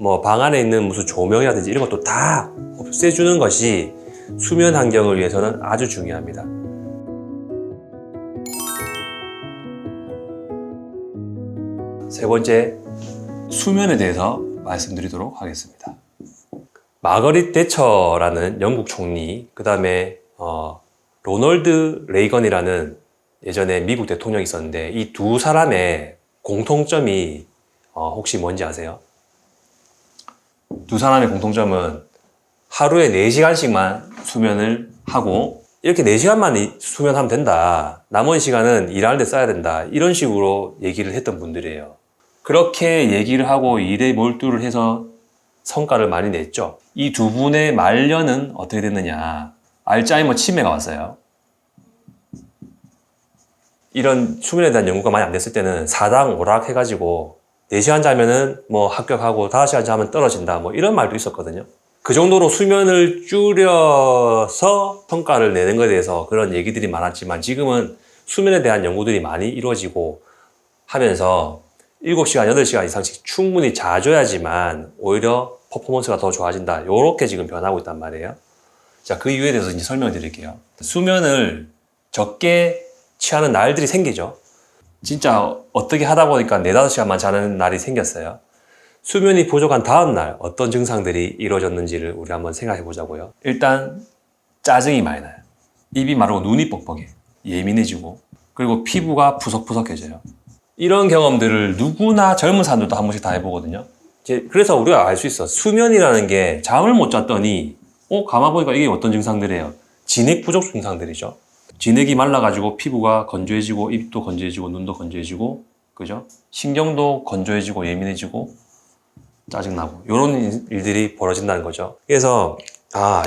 뭐 방 안에 있는 무슨 조명이라든지 이런 것도 다 없애주는 것이 수면 환경을 위해서는 아주 중요합니다. 세 번째, 수면에 대해서 말씀드리도록 하겠습니다. 마거릿 대처라는 영국 총리, 그 다음에 로널드 레이건이라는 예전에 미국 대통령이 있었는데 이 두 사람의 공통점이 혹시 뭔지 아세요? 두 사람의 공통점은 하루에 4시간씩만 수면을 하고 이렇게 4시간만 수면하면 된다. 남은 시간은 일하는 데 써야 된다. 이런 식으로 얘기를 했던 분들이에요. 그렇게 얘기를 하고 일에 몰두를 해서 성과를 많이 냈죠. 이 두 분의 말년은 어떻게 됐느냐. 알츠하이머 치매가 왔어요. 이런 수면에 대한 연구가 많이 안 됐을 때는 사당 오락 해가지고 4시간 자면은 뭐 합격하고 5시간 자면 떨어진다 뭐 이런 말도 있었거든요. 그 정도로 수면을 줄여서 성과를 내는 것에 대해서 그런 얘기들이 많았지만 지금은 수면에 대한 연구들이 많이 이루어지고 하면서 7시간, 8시간 이상씩 충분히 자줘야지만 오히려 퍼포먼스가 더 좋아진다. 이렇게 지금 변하고 있단 말이에요. 자, 그 이유에 대해서 이제 설명을 드릴게요. 수면을 적게 취하는 날들이 생기죠. 진짜 어떻게 하다 보니까 4, 5시간만 자는 날이 생겼어요. 수면이 부족한 다음 날 어떤 증상들이 이루어졌는지를 우리 한번 생각해 보자고요. 일단 짜증이 많이 나요. 입이 마르고 눈이 뻑뻑해. 예민해지고 그리고 피부가 푸석푸석해져요. 이런 경험들을 누구나 젊은 사람들도 한 번씩 다 해보거든요. 그래서 우리가 알 수 있어. 수면이라는 게 잠을 못 잤더니 가만 보니까 이게 어떤 증상들이에요? 진액 부족 증상들이죠. 진액이 말라가지고 피부가 건조해지고 입도 건조해지고 눈도 건조해지고 그죠? 신경도 건조해지고 예민해지고 짜증나고 이런 일들이 벌어진다는 거죠. 그래서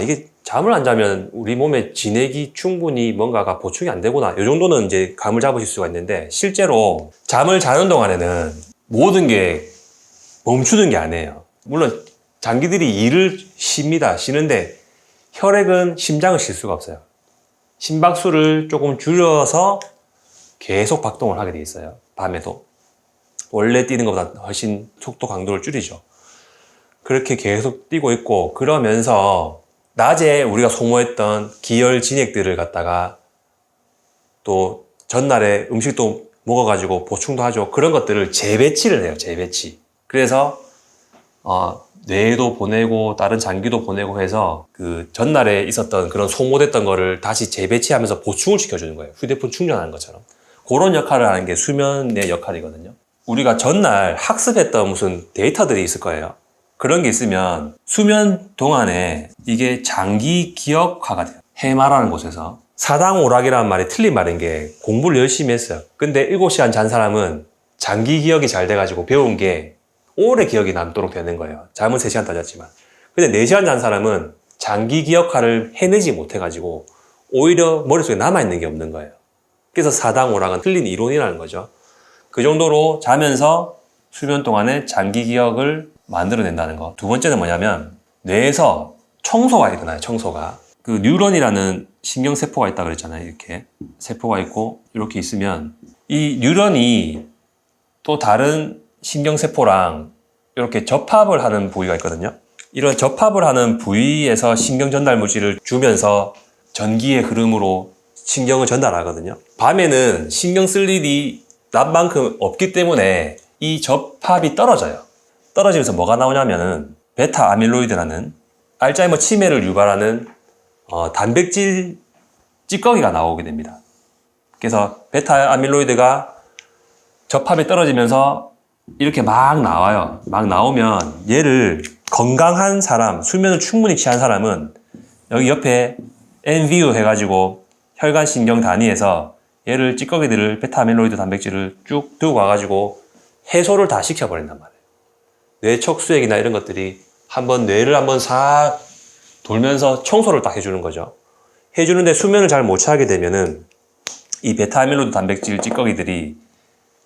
이게 잠을 안 자면 우리 몸에 진액이 충분히 뭔가가 보충이 안 되구나 이 정도는 이제 감을 잡으실 수가 있는데 실제로 잠을 자는 동안에는 모든 게 멈추는 게 아니에요. 물론 장기들이 일을 쉽니다. 쉬는데 혈액은 심장을 쉴 수가 없어요. 심박수를 조금 줄여서 계속 박동을 하게 돼 있어요. 밤에도. 원래 뛰는 것보다 훨씬 속도 강도를 줄이죠. 그렇게 계속 뛰고 있고 그러면서 낮에 우리가 소모했던 기혈 진액들을 갖다가 또 전날에 음식도 먹어가지고 보충도 하죠. 그런 것들을 재배치를 해요. 재배치. 그래서 뇌도 보내고 다른 장기도 보내고 해서 그 전날에 있었던 그런 소모됐던 거를 다시 재배치하면서 보충을 시켜주는 거예요. 휴대폰 충전하는 것처럼. 그런 역할을 하는 게 수면의 역할이거든요. 우리가 전날 학습했던 무슨 데이터들이 있을 거예요. 그런 게 있으면 수면 동안에 이게 장기 기억화가 돼요. 해마라는 곳에서. 사당 오락이라는 말이 틀린 말인 게 공부를 열심히 했어요. 근데 7시간 잔 사람은 장기 기억이 잘 돼가지고 배운 게 오래 기억이 남도록 되는 거예요. 잠은 3시간 더 잤지만. 근데 4시간 잔 사람은 장기 기억화를 해내지 못해가지고 오히려 머릿속에 남아있는 게 없는 거예요. 그래서 사당 오락은 틀린 이론이라는 거죠. 그 정도로 자면서 수면 동안에 장기 기억을 만들어낸다는 거. 두 번째는 뭐냐면 뇌에서 청소가 일어나요. 청소가. 그 뉴런이라는 신경세포가 있다고 그랬잖아요. 이렇게 세포가 있고 이렇게 있으면 이 뉴런이 또 다른 신경세포랑 이렇게 접합을 하는 부위가 있거든요. 이런 접합을 하는 부위에서 신경 전달 물질을 주면서 전기의 흐름으로 신경을 전달하거든요. 밤에는 신경 쓸 일이 낮만큼 없기 때문에 이 접합이 떨어져요. 떨어지면서 뭐가 나오냐면은 베타 아밀로이드라는 알츠하이머 치매를 유발하는 단백질 찌꺼기가 나오게 됩니다. 그래서 베타 아밀로이드가 접합이 떨어지면서 이렇게 막 나와요. 막 나오면 얘를 건강한 사람, 수면을 충분히 취한 사람은 여기 옆에 NVU 해가지고 혈관신경 단위에서 얘를 찌꺼기들을 베타 아밀로이드 단백질을 쭉 들고 와가지고 해소를 다 시켜버린단 말이에요. 뇌척수액이나 이런 것들이 뇌를 한번 싹 돌면서 청소를 딱 해주는 거죠. 해주는데 수면을 잘 못 취하게 되면은 이 베타 아밀로이드 단백질 찌꺼기들이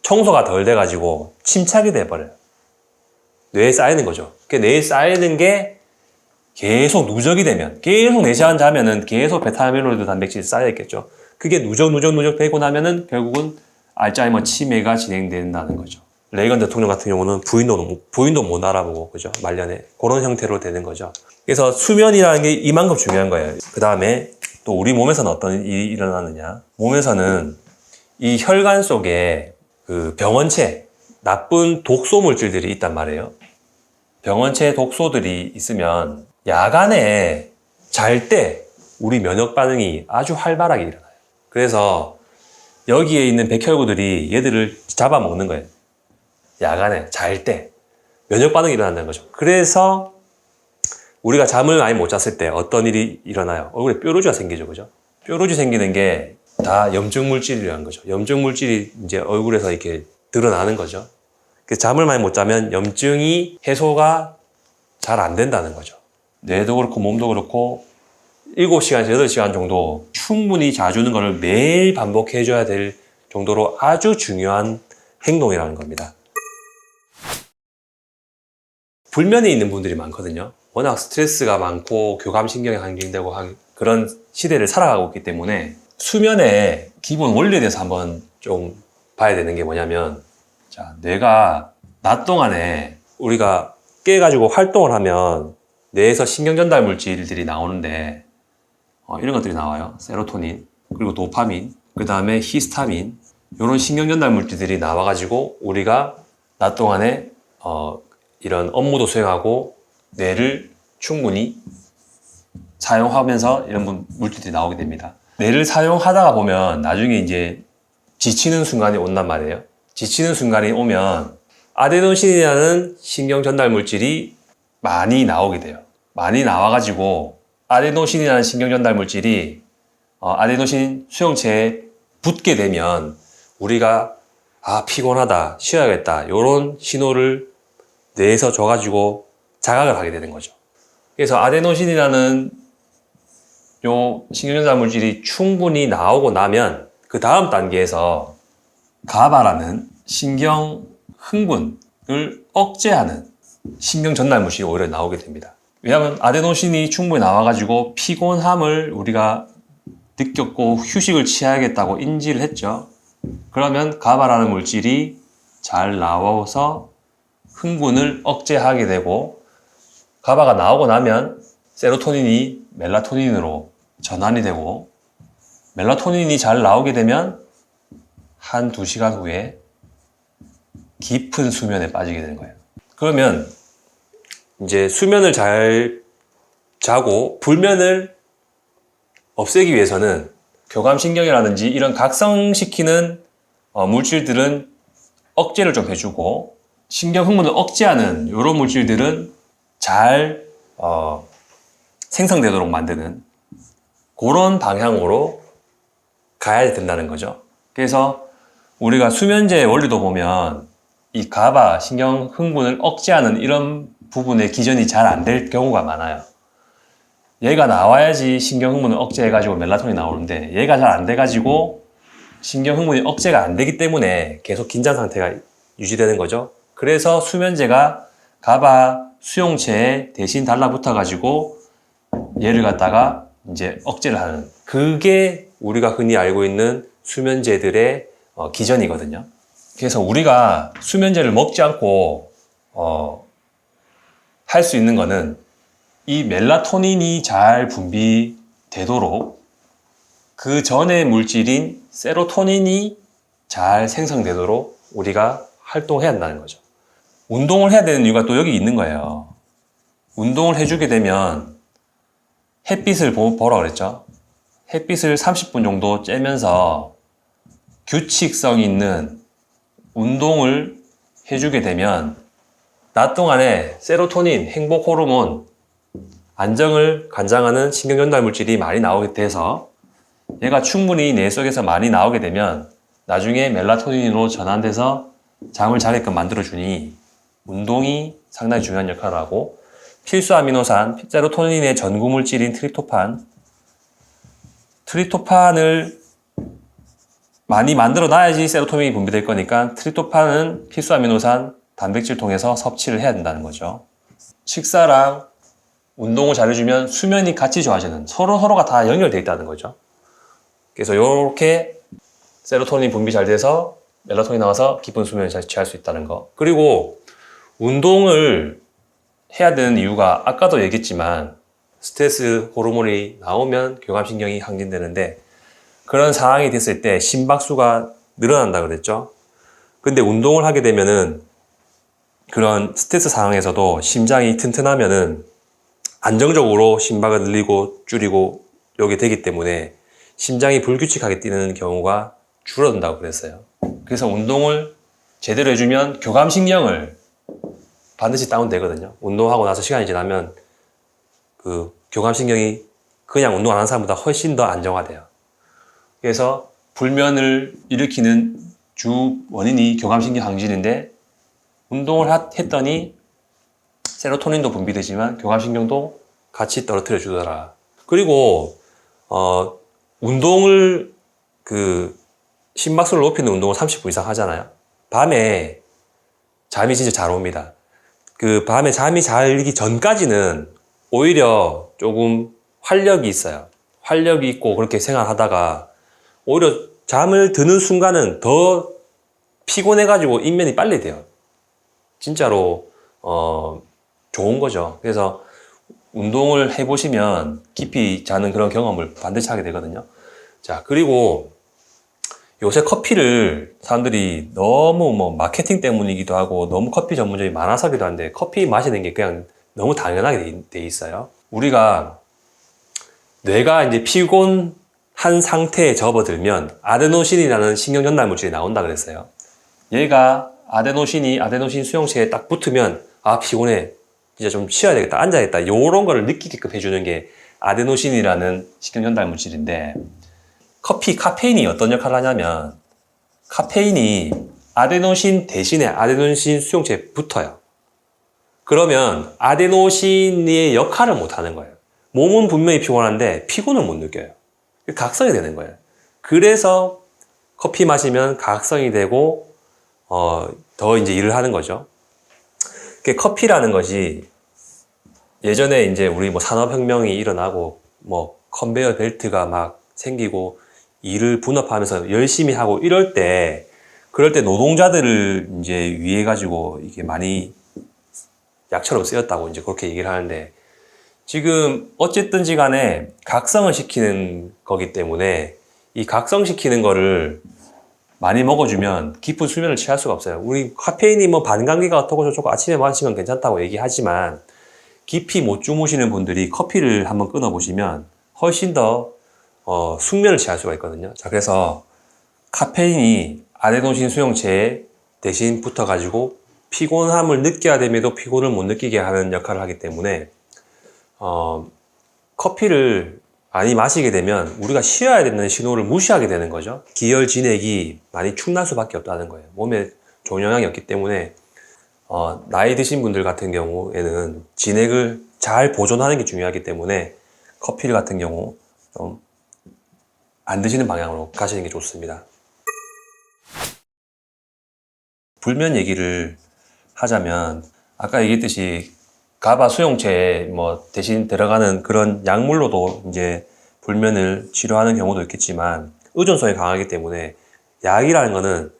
청소가 덜 돼가지고 침착이 돼버려요. 뇌에 쌓이는 거죠. 뇌에 쌓이는 게 계속 누적이 되면, 계속 4시간 자면은 계속 베타 아밀로이드 단백질이 쌓여있겠죠. 그게 누적 되고 나면은 결국은 알츠하이머 치매가 진행된다는 거죠. 레이건 대통령 같은 경우는 부인도 못 알아보고, 그죠? 말년에. 그런 형태로 되는 거죠. 그래서 수면이라는 게 이만큼 중요한 거예요. 그 다음에 또 우리 몸에서는 어떤 일이 일어나느냐. 몸에서는 이 혈관 속에 그 병원체, 나쁜 독소 물질들이 있단 말이에요. 병원체 독소들이 있으면 야간에 잘 때 우리 면역 반응이 아주 활발하게 일어나요. 그래서 여기에 있는 백혈구들이 얘들을 잡아먹는 거예요. 야간에 잘 때 면역 반응이 일어난다는 거죠. 그래서 우리가 잠을 많이 못 잤을 때 어떤 일이 일어나요? 얼굴에 뾰루지가 생기죠, 그죠? 뾰루지 생기는 게 다 염증 물질이라는 거죠. 염증 물질이 이제 얼굴에서 이렇게 드러나는 거죠. 그래서 잠을 많이 못 자면 염증이 해소가 잘 안 된다는 거죠. 뇌도 그렇고 몸도 그렇고 7시간에서 8시간 정도 충분히 자주는 것을 매일 반복해줘야 될 정도로 아주 중요한 행동이라는 겁니다. 불면에 있는 분들이 많거든요. 워낙 스트레스가 많고 교감신경이 한정되고 그런 시대를 살아가고 있기 때문에 수면의 기본 원리에 대해서 한번 좀 봐야 되는 게 뭐냐면, 자, 뇌가 낮 동안에 우리가 깨가지고 활동을 하면 뇌에서 신경전달 물질들이 나오는데 이런 것들이 나와요. 세로토닌, 그리고 도파민, 그 다음에 히스타민, 이런 신경전달 물질들이 나와가지고 우리가 낮 동안에 이런 업무도 수행하고 뇌를 충분히 사용하면서 이런 물질들이 나오게 됩니다. 뇌를 사용하다가 보면 나중에 이제 지치는 순간이 온단 말이에요. 지치는 순간이 오면 아데노신이라는 신경 전달 물질이 많이 나오게 돼요. 많이 나와가지고 아데노신이라는 신경 전달 물질이 아데노신 수용체에 붙게 되면 우리가 피곤하다, 쉬어야겠다 이런 신호를 뇌에서 줘가지고 자각을 하게 되는 거죠. 그래서 아데노신이라는 요 신경전달 물질이 충분히 나오고 나면 그 다음 단계에서 가바라는 신경 흥분을 억제하는 신경 전달 물질이 오히려 나오게 됩니다. 왜냐하면 아데노신이 충분히 나와가지고 피곤함을 우리가 느꼈고 휴식을 취해야겠다고 인지를 했죠. 그러면 가바라는 물질이 잘 나와서 흥분을 억제하게 되고, 가바가 나오고 나면 세로토닌이 멜라토닌으로 전환이 되고, 멜라토닌이 잘 나오게 되면 한 2시간 후에 깊은 수면에 빠지게 되는 거예요. 그러면 이제 수면을 잘 자고 불면을 없애기 위해서는 교감신경이라든지 이런 각성시키는 물질들은 억제를 좀 해주고, 신경 흥분을 억제하는 이런 물질들은 잘 생성되도록 만드는 그런 방향으로 가야 된다는 거죠. 그래서 우리가 수면제의 원리도 보면 이 가바, 신경 흥분을 억제하는 이런 부분에 기전이 잘 안 될 경우가 많아요. 얘가 나와야지 신경 흥분을 억제해가지고 멜라토닌이 나오는데 얘가 잘 안 돼가지고 신경 흥분이 억제가 안 되기 때문에 계속 긴장 상태가 유지되는 거죠. 그래서 수면제가 가바 수용체에 대신 달라붙어가지고 얘를 갖다가 이제 억제를 하는, 그게 우리가 흔히 알고 있는 수면제들의 기전이거든요. 그래서 우리가 수면제를 먹지 않고 할 수 있는 거는 이 멜라토닌이 잘 분비되도록 그 전의 물질인 세로토닌이 잘 생성되도록 우리가 활동해야 한다는 거죠. 운동을 해야 되는 이유가 또 여기 있는 거예요. 운동을 해주게 되면 햇빛을 보라 그랬죠. 햇빛을 30분 정도 쬐면서 규칙성 있는 운동을 해주게 되면 낮 동안에 세로토닌, 행복 호르몬, 안정을 관장하는 신경전달 물질이 많이 나오게 돼서 얘가 충분히 뇌 속에서 많이 나오게 되면 나중에 멜라토닌으로 전환돼서 잠을 자게끔 만들어주니 운동이 상당히 중요한 역할을 하고, 필수 아미노산, 세로토닌의 전구 물질인 트립토판을 많이 만들어 놔야지 세로토닌이 분비될 거니까 트립토판은 필수 아미노산 단백질 통해서 섭취를 해야 된다는 거죠. 식사랑 운동을 잘해주면 수면이 같이 좋아지는, 서로가 다 연결되어 있다는 거죠. 그래서 이렇게 세로토닌 분비 잘 돼서 멜라토닌이 나와서 깊은 수면을 잘 취할 수 있다는 거. 그리고 운동을 해야 되는 이유가 아까도 얘기했지만 스트레스 호르몬이 나오면 교감신경이 항진되는데 그런 상황이 됐을 때 심박수가 늘어난다 그랬죠. 근데 운동을 하게 되면은 그런 스트레스 상황에서도 심장이 튼튼하면은 안정적으로 심박을 늘리고 줄이고 이게 되기 때문에 심장이 불규칙하게 뛰는 경우가 줄어든다고 그랬어요. 그래서 운동을 제대로 해주면 교감신경을 반드시 다운되거든요. 운동하고 나서 시간이 지나면 그 교감신경이 그냥 운동 안 하는 사람보다 훨씬 더 안정화돼요. 그래서 불면을 일으키는 주 원인이 교감신경 항진인데 운동을 했더니 세로토닌도 분비되지만 교감신경도 같이 떨어뜨려 주더라. 그리고 운동을 심박수를 높이는 운동을 30분 이상 하잖아요. 밤에 잠이 진짜 잘 옵니다. 밤에 잠이 잘기 전까지는 오히려 조금 활력이 있어요. 활력이 있고 그렇게 생활하다가 오히려 잠을 드는 순간은 더 피곤해가지고 인면이 빨리 돼요. 진짜로 좋은 거죠. 그래서 운동을 해보시면 깊이 자는 그런 경험을 반드시 하게 되거든요. 자, 그리고 요새 커피를 사람들이 너무 마케팅 때문이기도 하고 너무 커피 전문점이 많아서기도 한데 커피 마시는 게 그냥 너무 당연하게 돼 있어요. 우리가 뇌가 이제 피곤한 상태에 접어들면 아데노신이라는 신경전달 물질이 나온다 그랬어요. 얘가 아데노신 수용체에 딱 붙으면 아 피곤해 진짜 좀 쉬어야 되겠다 앉아야겠다 요런 거를 느끼게끔 해주는 게 아데노신이라는 신경전달 물질인데 카페인이 어떤 역할을 하냐면 카페인이 아데노신 대신에 아데노신 수용체에 붙어요. 그러면 아데노신의 역할을 못 하는 거예요. 몸은 분명히 피곤한데 피곤을 못 느껴요. 각성이 되는 거예요. 그래서 커피 마시면 각성이 되고 더 이제 일을 하는 거죠. 커피라는 것이 예전에 이제 우리 산업혁명이 일어나고 컨베이어 벨트가 막 생기고 일을 분업하면서 열심히 하고 그럴 때 노동자들을 이제 위해 가지고 이게 많이 약처럼 쓰였다고 이제 그렇게 얘기를 하는데 지금 어쨌든지 간에 각성을 시키는 거기 때문에 이 각성시키는 거를 많이 먹어주면 깊은 수면을 취할 수가 없어요. 우리 카페인이 반감기가 어떻고 저쩌고 아침에 마시면 괜찮다고 얘기하지만 깊이 못 주무시는 분들이 커피를 한번 끊어보시면 훨씬 더 숙면을 취할 수가 있거든요. 자, 그래서 카페인이 아데노신 수용체에 대신 붙어가지고 피곤함을 느껴야 됨에도 피곤을 못 느끼게 하는 역할을 하기 때문에 커피를 많이 마시게 되면 우리가 쉬어야 되는 신호를 무시하게 되는 거죠. 기혈진액이 많이 축날 수밖에 없다는 거예요. 몸에 좋은 영향이 없기 때문에 나이 드신 분들 같은 경우에는 진액을 잘 보존하는 게 중요하기 때문에 커피 같은 경우 좀 안 드시는 방향으로 가시는 게 좋습니다. 불면 얘기를 하자면 아까 얘기했듯이 가바 수용체에 대신 들어가는 그런 약물로도 이제 불면을 치료하는 경우도 있겠지만 의존성이 강하기 때문에 약이라는 거는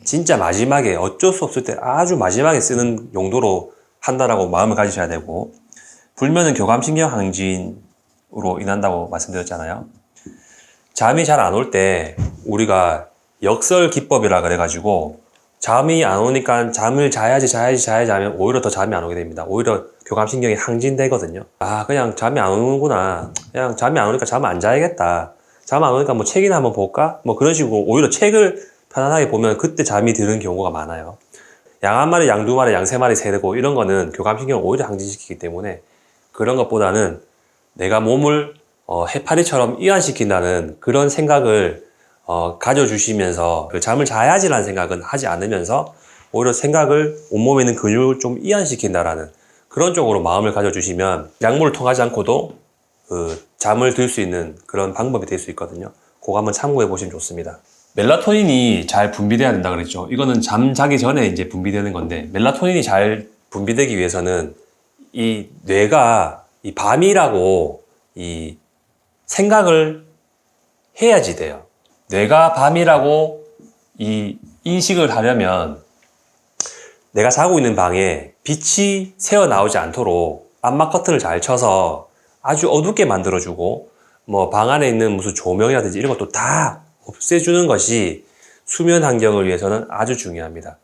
진짜 마지막에 어쩔 수 없을 때 아주 마지막에 쓰는 용도로 한다라고 마음을 가지셔야 되고 불면은 교감신경 항진으로 인한다고 말씀드렸잖아요. 잠이 잘 안 올 때 우리가 역설기법이라 그래가지고 잠이 안 오니까 잠을 자야지 하면 오히려 더 잠이 안 오게 됩니다. 오히려 교감신경이 항진되거든요. 그냥 잠이 안 오는구나. 그냥 잠이 안 오니까 잠을 안 자야겠다. 잠 안 오니까 책이나 한번 볼까? 그런 식으로 오히려 책을 편안하게 보면 그때 잠이 드는 경우가 많아요. 양 한 마리, 양 두 마리, 양 세 마리 세고 이런 거는 교감신경을 오히려 항진시키기 때문에 그런 것보다는 내가 몸을 해파리처럼 이완시킨다는 그런 생각을 가져주시면서 잠을 자야지라는 생각은 하지 않으면서 오히려 생각을 온몸에 있는 근육을 좀 이완시킨다라는 그런 쪽으로 마음을 가져주시면 약물을 통하지 않고도 잠을 들 수 있는 그런 방법이 될 수 있거든요. 그거 한번 참고해 보시면 좋습니다. 멜라토닌이 잘 분비돼야 된다 그랬죠. 이거는 잠자기 전에 이제 분비되는 건데 멜라토닌이 잘 분비되기 위해서는 이 뇌가 이 밤이라고 이 생각을 해야지 돼요. 뇌가 밤이라고 이 인식을 하려면 내가 자고 있는 방에 빛이 새어 나오지 않도록 암막 커튼을 잘 쳐서 아주 어둡게 만들어주고 뭐 방 안에 있는 무슨 조명이라든지 이런 것도 다 없애주는 것이 수면 환경을 위해서는 아주 중요합니다.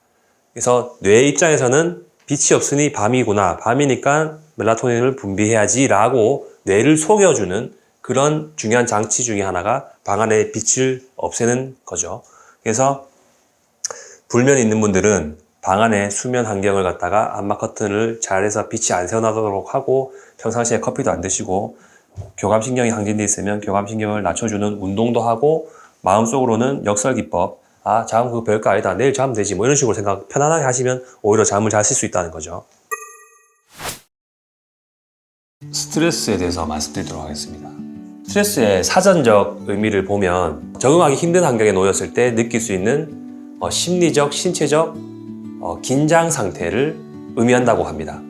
그래서 뇌 입장에서는 빛이 없으니 밤이구나, 밤이니까 멜라토닌을 분비해야지 라고 뇌를 속여주는 그런 중요한 장치 중에 하나가 방 안에 빛을 없애는 거죠. 그래서 불면이 있는 분들은 방 안에 수면 환경을 갖다가 암막 커튼을 잘해서 빛이 안 새어나도록 하고 평상시에 커피도 안 드시고 교감신경이 항진돼 있으면 교감신경을 낮춰주는 운동도 하고 마음속으로는 역설기법, 아, 잠 그거 별거 아니다, 내일 자면 되지, 뭐 이런 식으로 생각 편안하게 하시면 오히려 잠을 잘 쓸 수 있다는 거죠. 스트레스에 대해서 말씀드리도록 하겠습니다. 스트레스의 사전적 의미를 보면 적응하기 힘든 환경에 놓였을 때 느낄 수 있는 심리적, 신체적 긴장 상태를 의미한다고 합니다.